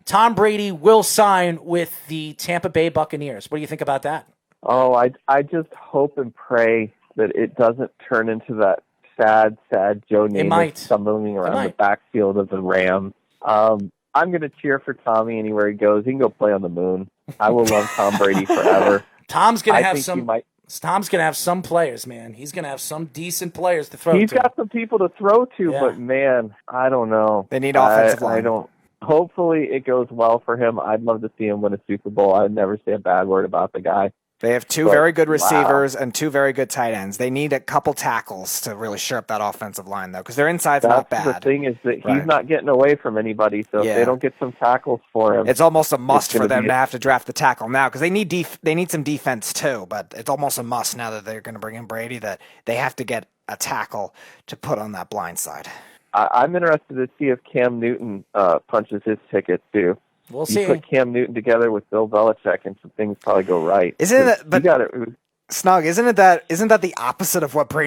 Tom Brady will sign with the Tampa Bay Buccaneers. What do you think about that? Oh, I just hope and pray that it doesn't turn into that sad Joe Namath stumbling around the backfield of the Rams. I'm going to cheer for Tommy anywhere he goes. He can go play on the moon. I will love Tom Brady forever. Tom's going to have some players, man. He's going to have some decent players to throw to. He's got some people to throw to, but man, I don't know. They need offensive line. Hopefully it goes well for him. I'd love to see him win a Super Bowl. I'd never say a bad word about the guy. They have two very good receivers and two very good tight ends. They need a couple tackles to really shore up that offensive line, though, because their inside's not bad. The thing is that he's not getting away from anybody, so if they don't get some tackles for him... It's almost a must for them to have to draft the tackle now, because they need some defense, too, but it's almost a must now that they're going to bring in Brady that they have to get a tackle to put on that blind side. I'm interested to see if Cam Newton punches his ticket, too. We'll see. You put Cam Newton together with Bill Belichick, and some things probably go right. Isn't it? But Snug, isn't that the opposite of what what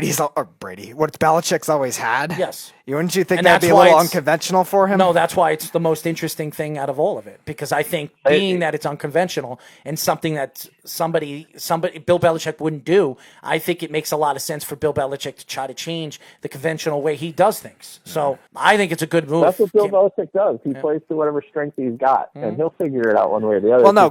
Belichick's always had? Yes. Wouldn't you think that'd be a little unconventional for him? No, that's why it's the most interesting thing out of all of it. Because I think being that it's unconventional and something that somebody Bill Belichick wouldn't do, I think it makes a lot of sense for Bill Belichick to try to change the conventional way he does things. So I think it's a good move. That's what Bill Belichick does. He plays to whatever strength he's got, and he'll figure it out one way or the other. Well, no,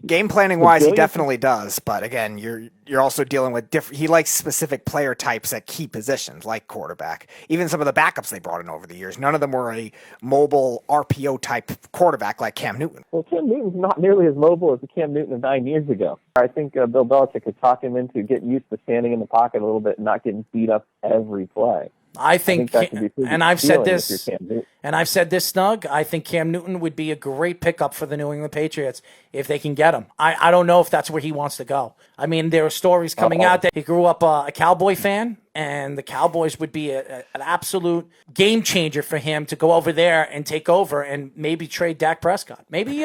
game planning wise, he definitely does. But again, you're also dealing with different. He likes specific player types at key positions, like quarterback. Even some of the backups they brought in over the years, none of them were a mobile RPO type quarterback like Cam Newton. Well, Cam Newton's not nearly as mobile as the Cam Newton of 9 years ago. I think Bill Belichick could talk him into getting used to standing in the pocket a little bit and not getting beat up every play. I think I've said this, Snug. I think Cam Newton would be a great pickup for the New England Patriots if they can get him. I don't know if that's where he wants to go. I mean, there are stories coming out that he grew up a Cowboy fan, and the Cowboys would be an absolute game changer for him to go over there and take over and maybe trade Dak Prescott. Maybe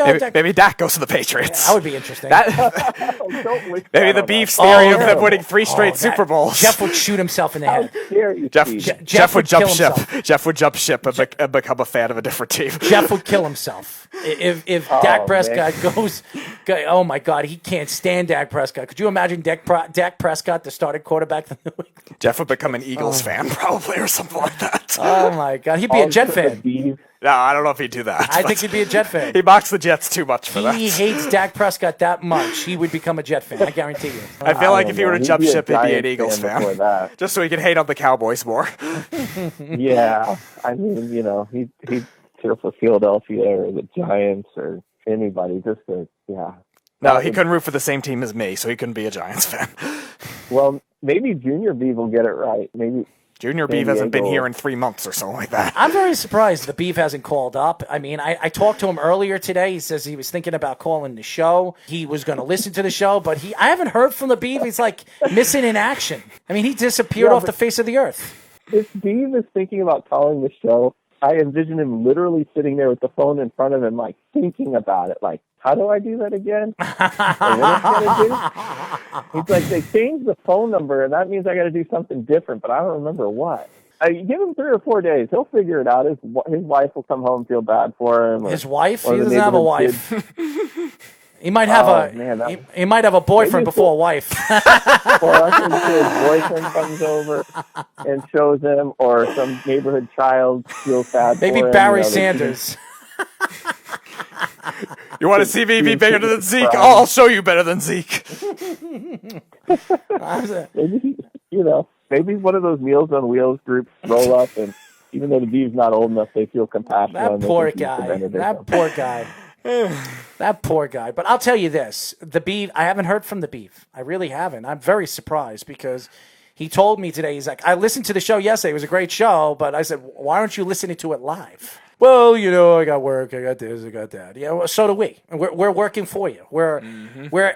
Dak goes to the Patriots. Yeah, that would be interesting. Maybe the Beef's theory of them winning 3 straight Super Bowls. Jeff would shoot himself in the head. Jeff would jump ship. Jeff would jump ship and become a fan of a different team. Jeff would kill himself if Dak Prescott goes. Oh my God, he can't stand Dak Prescott. Could you imagine Dak Prescott, the starting quarterback? Jeff would become an Eagles fan probably or something like that. Oh my God, he'd be a Jet fan. No, I don't know if he'd do that. I think he'd be a Jet fan. He mocks the Jets too much for that. He hates Dak Prescott that much. He would become a Jet fan. I guarantee you. I feel like if he were to jump ship, he'd be an Eagles fan. Just so he could hate on the Cowboys more. Yeah. I mean, he'd cheer for Philadelphia or the Giants or anybody. No, he couldn't root for the same team as me, so he couldn't be a Giants fan. Well, maybe Junior Beef will get it right. Maybe Junior Beef hasn't been here in 3 months or something like that. I'm very surprised the Beef hasn't called up. I mean, I talked to him earlier today. He says he was thinking about calling the show. He was going to listen to the show, but I haven't heard from the Beef. He's like missing in action. I mean, he disappeared off the face of the earth. If Beef is thinking about calling the show, I envision him literally sitting there with the phone in front of him, like thinking about it, like, how do I do that again? He's like, they changed the phone number, and that means I got to do something different, but I don't remember what. You give him 3 or 4 days, he'll figure it out. His wife will come home and feel bad for him. His wife? He doesn't have a wife. He might have he might have a boyfriend before a wife. Or I think his boyfriend comes over and shows him, or some neighborhood child feels bad for him. Maybe Barry Sanders. You want to see me be bigger than Zeke? Oh, I'll show you better than Zeke. Maybe one of those Meals on Wheels groups roll up, and even though the Beef's not old enough, they feel compassion. That poor guy. That poor guy. But I'll tell you this, the Beef, I haven't heard from the Beef. I really haven't. I'm very surprised because he told me today, he's like, I listened to the show yesterday. It was a great show, but I said, why aren't you listening to it live? Well, I got work, I got this, I got that. Yeah, well, so do we. We're working for you. We're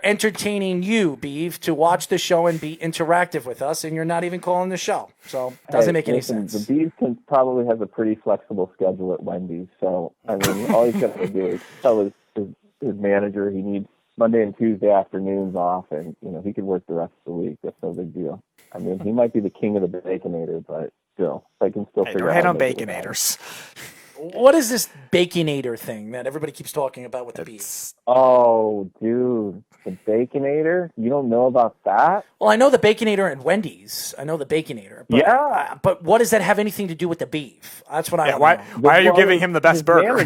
entertaining you, Beef, to watch the show and be interactive with us, and you're not even calling the show. So it doesn't make any sense. The Beef probably has a pretty flexible schedule at Wendy's. So, I mean, all he's got to do is tell his manager he needs Monday and Tuesday afternoons off, and, he could work the rest of the week. That's no big deal. I mean, he might be the king of the Baconator, but still, they can still figure out. Don't hate on Baconators. What is this Baconator thing that everybody keeps talking about with the beef? Oh, dude, the Baconator? You don't know about that? Well, I know the Baconator and Wendy's. I know the Baconator. But, yeah. But what does that have anything to do with the beef? That's what I don't know. Why are you giving him the best burger?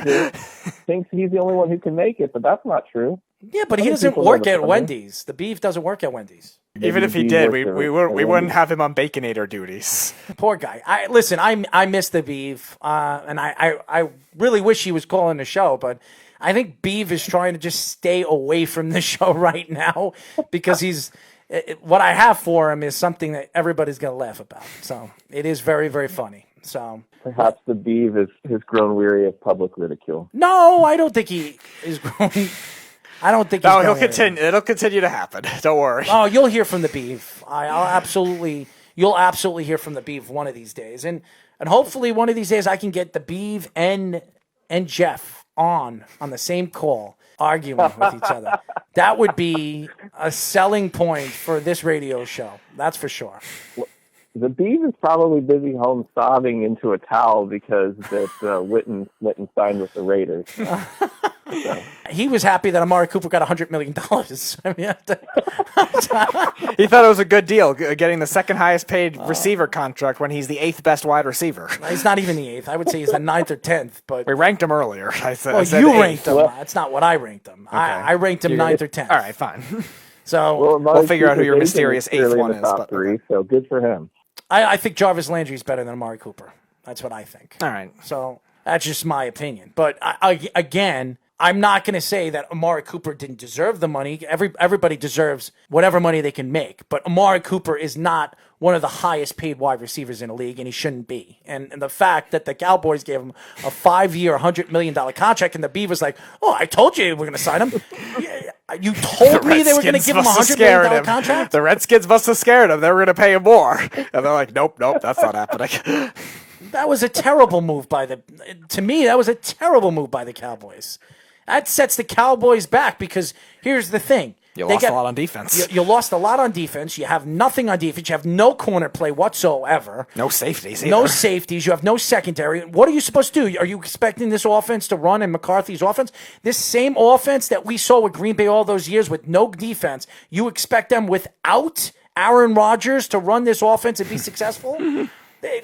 Thinks he's the only one who can make it, but that's not true. Yeah, but he doesn't work at Wendy's. The beef doesn't work at Wendy's. Even if he did, we wouldn't have him on Baconator duties. Poor guy. I miss the beef, and I really wish he was calling the show, but I think Beef is trying to just stay away from the show right now because what I have for him is something that everybody's going to laugh about. So it is very, very funny. So perhaps the Beef has grown weary of public ridicule. No, I don't think he is growing. I don't think. No, he'll continue. It'll continue to happen. Don't worry. Oh, you'll hear from the Beef. You'll absolutely hear from the Beef one of these days, and hopefully one of these days I can get the Beef and Jeff on the same call arguing with each other. That would be a selling point for this radio show. That's for sure. The Beef is probably busy home sobbing into a towel because Witten signed with the Raiders. So. He was happy that Amari Cooper got $100 million. I mean, he thought it was a good deal, getting the second highest paid receiver contract when he's the 8th best wide receiver. He's not even the 8th. I would say he's the 9th or 10th. But we ranked him earlier. I said you ranked him. That's not what I ranked him. Okay. I ranked him 9th or 10th. All right, fine. So we'll figure out who your mysterious 8th one is. Top three, so good for him. I think Jarvis Landry is better than Amari Cooper. That's what I think. All right. So that's just my opinion. But again, I'm not going to say that Amari Cooper didn't deserve the money. Everybody deserves whatever money they can make. But Amari Cooper is not one of the highest paid wide receivers in the league, and he shouldn't be. And the fact that the Cowboys gave him a 5-year, $100 million contract, and the Beef was like, oh, I told you we're going to sign him. You told me they were going to give him a $100 million contract? The Redskins must have scared him. They were going to pay him more. And they're like, nope, that's not happening. That was a terrible move to me, that was a terrible move by the Cowboys. That sets the Cowboys back because here's the thing. You lost a lot on defense. You lost a lot on defense. You have nothing on defense. You have no corner play whatsoever. No safeties either. No safeties. You have no secondary. What are you supposed to do? Are you expecting this offense to run in McCarthy's offense? This same offense that we saw with Green Bay all those years with no defense, you expect them without Aaron Rodgers to run this offense and be successful?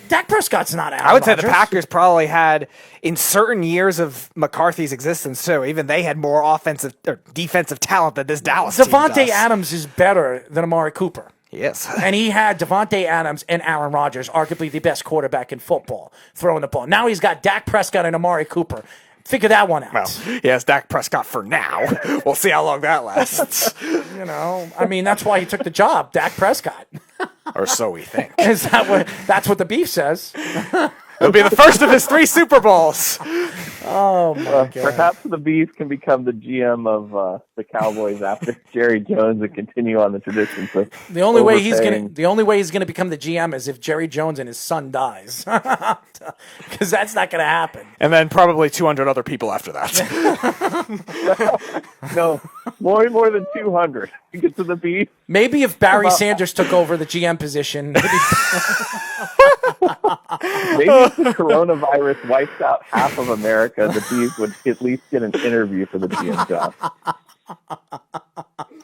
Dak Prescott's not Aaron I would say Rodgers. The Packers probably had, in certain years of McCarthy's existence too, even they had more offensive or defensive talent than this Dallas team does. Devontae Adams is better than Amari Cooper. He is. And he had Devontae Adams and Aaron Rodgers, arguably the best quarterback in football, throwing the ball. Now he's got Dak Prescott and Amari Cooper. Figure that one out. Well, he has Dak Prescott for now. We'll see how long that lasts. That's why he took the job, Dak Prescott. Or so we think. That's what the Beef says. It'll be the first of his 3 Super Bowls. Oh, my God. Perhaps the Beef can become the GM of the Cowboys after Jerry Jones and continue on the tradition. The only way he's gonna become the GM is if Jerry Jones and his son dies, because that's not gonna happen. And then probably 200 other people after that. No, more than 200. You get to the Beef. Maybe if Barry Sanders took over the GM position. Maybe if the coronavirus wipes out half of America, the Beef would at least get an interview for the GM job.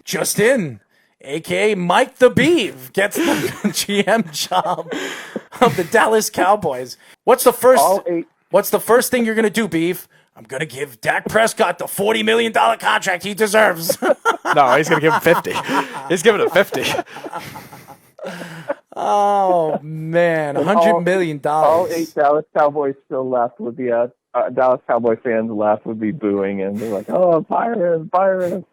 Justin, a.k.a. Mike the Beef, gets the GM job of the Dallas Cowboys. What's the first thing you're going to do, Beef? I'm going to give Dak Prescott the $40 million contract he deserves. No, he's going to give him 50. He's giving him 50. Oh, man. $100 million. All 8 Dallas Cowboys still left would be Dallas Cowboy fans left would be booing, and they're like, oh, fire him.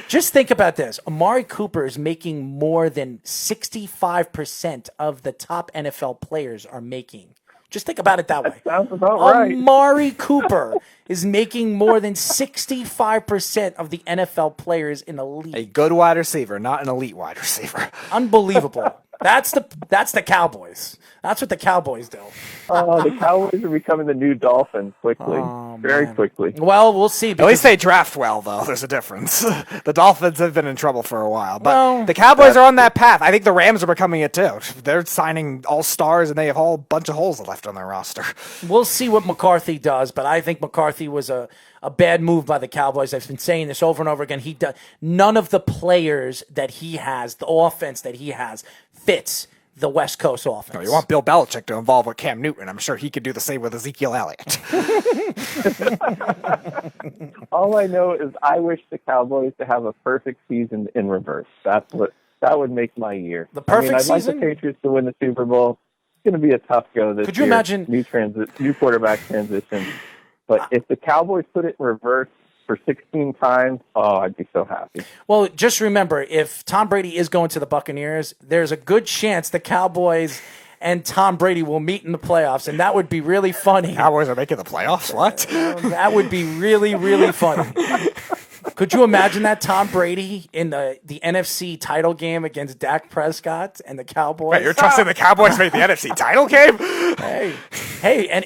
Just think about this. Amari Cooper is making more than 65% of the top NFL players are making. Just think about it that way. Sounds about right. Amari Cooper is making more than 65% of the NFL players in the league. A good wide receiver, not an elite wide receiver. Unbelievable. That's the Cowboys. That's what the Cowboys do. The Cowboys are becoming the new Dolphins quickly. Very quickly. Well, we'll see. At least they draft well, though. There's a difference. The Dolphins have been in trouble for a while. But the Cowboys are on that path. I think the Rams are becoming it, too. They're signing all-stars, and they have a whole bunch of holes left on their roster. We'll see what McCarthy does, but I think McCarthy was a bad move by the Cowboys. I've been saying this over and over again. None of the players that he has, the offense that he has, fits the West Coast offense. No, you want Bill Belichick to involve with Cam Newton. I'm sure he could do the same with Ezekiel Elliott. All I know is I wish the Cowboys to have a perfect season in reverse. That would make my year. The perfect season? I'd season? like the Patriots to win the Super Bowl. It's going to be a tough go this year. Could you imagine new quarterback transition? But if the Cowboys put it in reverse for 16 times, I'd be so happy. Well, just remember, if Tom Brady is going to the Buccaneers, there's a good chance the Cowboys and Tom Brady will meet in the playoffs, and that would be really funny. Cowboys are making the playoffs? What? That would be really, really funny. Could you imagine that Tom Brady in the NFC title game against Dak Prescott and the Cowboys? Wait, you're trusting the Cowboys made the NFC title game? Hey, and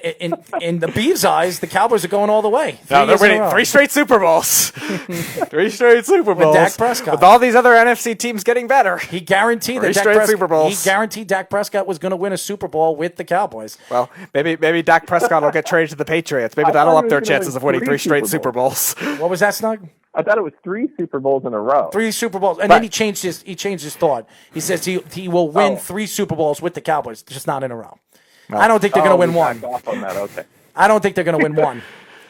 in the Beavs' eyes, the Cowboys are going all the way. No, they're winning 3 straight Super Bowls. 3 straight Super Bowls. With Dak Prescott. With all these other NFC teams getting better. He guaranteed that Super Bowls. He guaranteed Dak Prescott was going to win a Super Bowl with the Cowboys. Well, maybe Dak Prescott will get traded to the Patriots. Maybe that'll up their chances of winning 3 straight Super Bowls. What was that, Snug? I thought it was 3 Super Bowls in a row. 3 Super Bowls, and then he changed his thought. He says he will win 3 Super Bowls with the Cowboys, just not in a row. I don't think they're going to win one. Off on that. Okay. I don't think they're going to win one.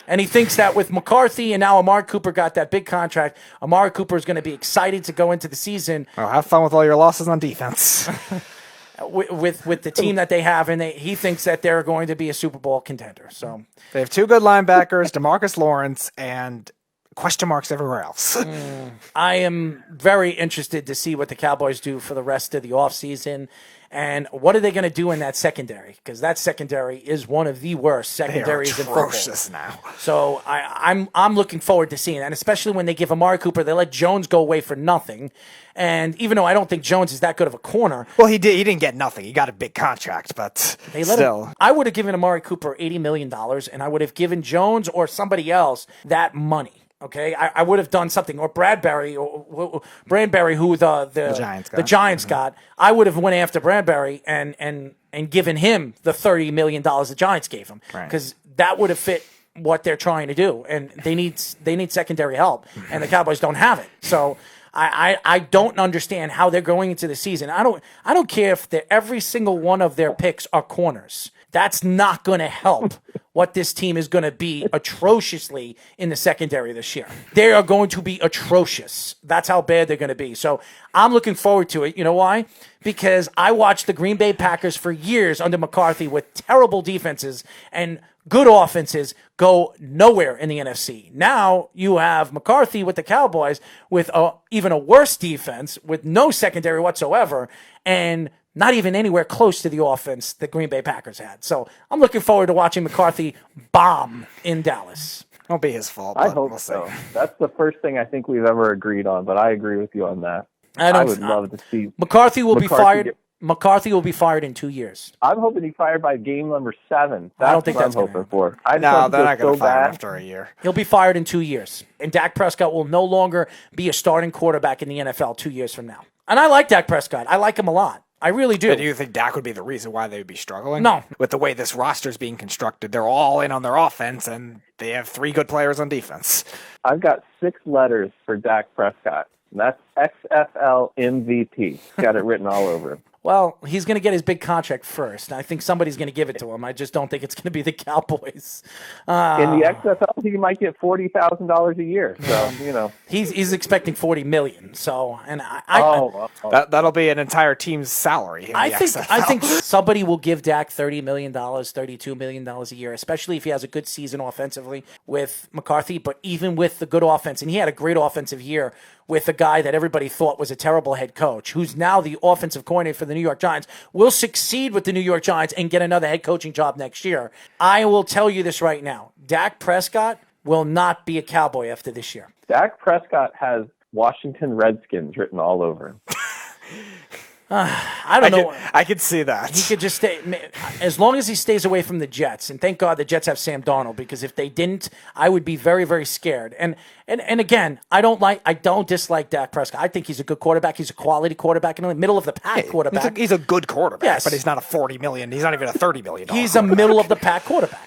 And he thinks that with McCarthy and now Amari Cooper got that big contract, Amari Cooper is going to be excited to go into the season. Oh, have fun with all your losses on defense. with the team that they have, and he thinks that they're going to be a Super Bowl contender. So they have 2 good linebackers, DeMarcus Lawrence and question marks everywhere else. I am very interested to see what the Cowboys do for the rest of the offseason. And what are they going to do in that secondary? Because that secondary is one of the worst secondaries in football. Atrocious now. So I'm looking forward to seeing that, especially when they give Amari Cooper, they let Jones go away for nothing. And even though I don't think Jones is that good of a corner. Well, he didn't get nothing. He got a big contract, but still. I would have given Amari Cooper $80 million, and I would have given Jones or somebody else that money. Okay, I would have done something, or Bradbury, who the Giants got. I would have went after Bradbury and given him the $30 million the Giants gave him, because that would have fit what they're trying to do, and they need secondary help, and the Cowboys don't have it. So I don't understand how they're going into the season. I don't care if every single one of their picks are corners. That's not going to help what this team is going to be atrociously in the secondary this year. They are going to be atrocious. That's how bad they're going to be. So I'm looking forward to it. You know why? Because I watched the Green Bay Packers for years under McCarthy with terrible defenses and good offenses go nowhere in the NFC. Now you have McCarthy with the Cowboys with even a worse defense with no secondary whatsoever, and not even anywhere close to the offense that Green Bay Packers had. So I'm looking forward to watching McCarthy bomb in Dallas. Won't be his fault. I hope so. That's the first thing I think we've ever agreed on, but I agree with you on that. I would love to see McCarthy will be fired. McCarthy will be fired in 2 years. I'm hoping he's fired by game number 7. I don't think that's what I'm hoping for. No, they're not going to fire him after a year. He'll be fired in 2 years. And Dak Prescott will no longer be a starting quarterback in the NFL 2 years from now. And I like Dak Prescott. I like him a lot. I really do. But do you think Dak would be the reason why they would be struggling? No. With the way this roster is being constructed, they're all in on their offense, and they have 3 good players on defense. I've got 6 letters for Dak Prescott, and that's XFL MVP. Got it written all over him. Well, he's going to get his big contract first. I think somebody's going to give it to him. I just don't think it's going to be the Cowboys. In the XFL, he might get $40,000 a year. So he's expecting $40 million. So, and that'll be an entire team's salary. I think somebody will give Dak $30 million, $32 million a year, especially if he has a good season offensively with McCarthy. But even with the good offense, and he had a great offensive year with a guy that everybody thought was a terrible head coach, who's now the offensive coordinator for the New York Giants, will succeed with the New York Giants and get another head coaching job next year. I will tell you this right now. Dak Prescott will not be a Cowboy after this year. Dak Prescott has Washington Redskins written all over him. I don't know. I could see that. He could just stay, as long as he stays away from the Jets. And thank God the Jets have Sam Darnold, because if they didn't, I would be very, very scared. And again, I don't dislike Dak Prescott. I think he's a good quarterback. He's a quality quarterback, in the middle of the pack quarterback. He's a good quarterback, yes. but he's not a $40 million. He's not even a $30 million. He's a middle of the pack quarterback.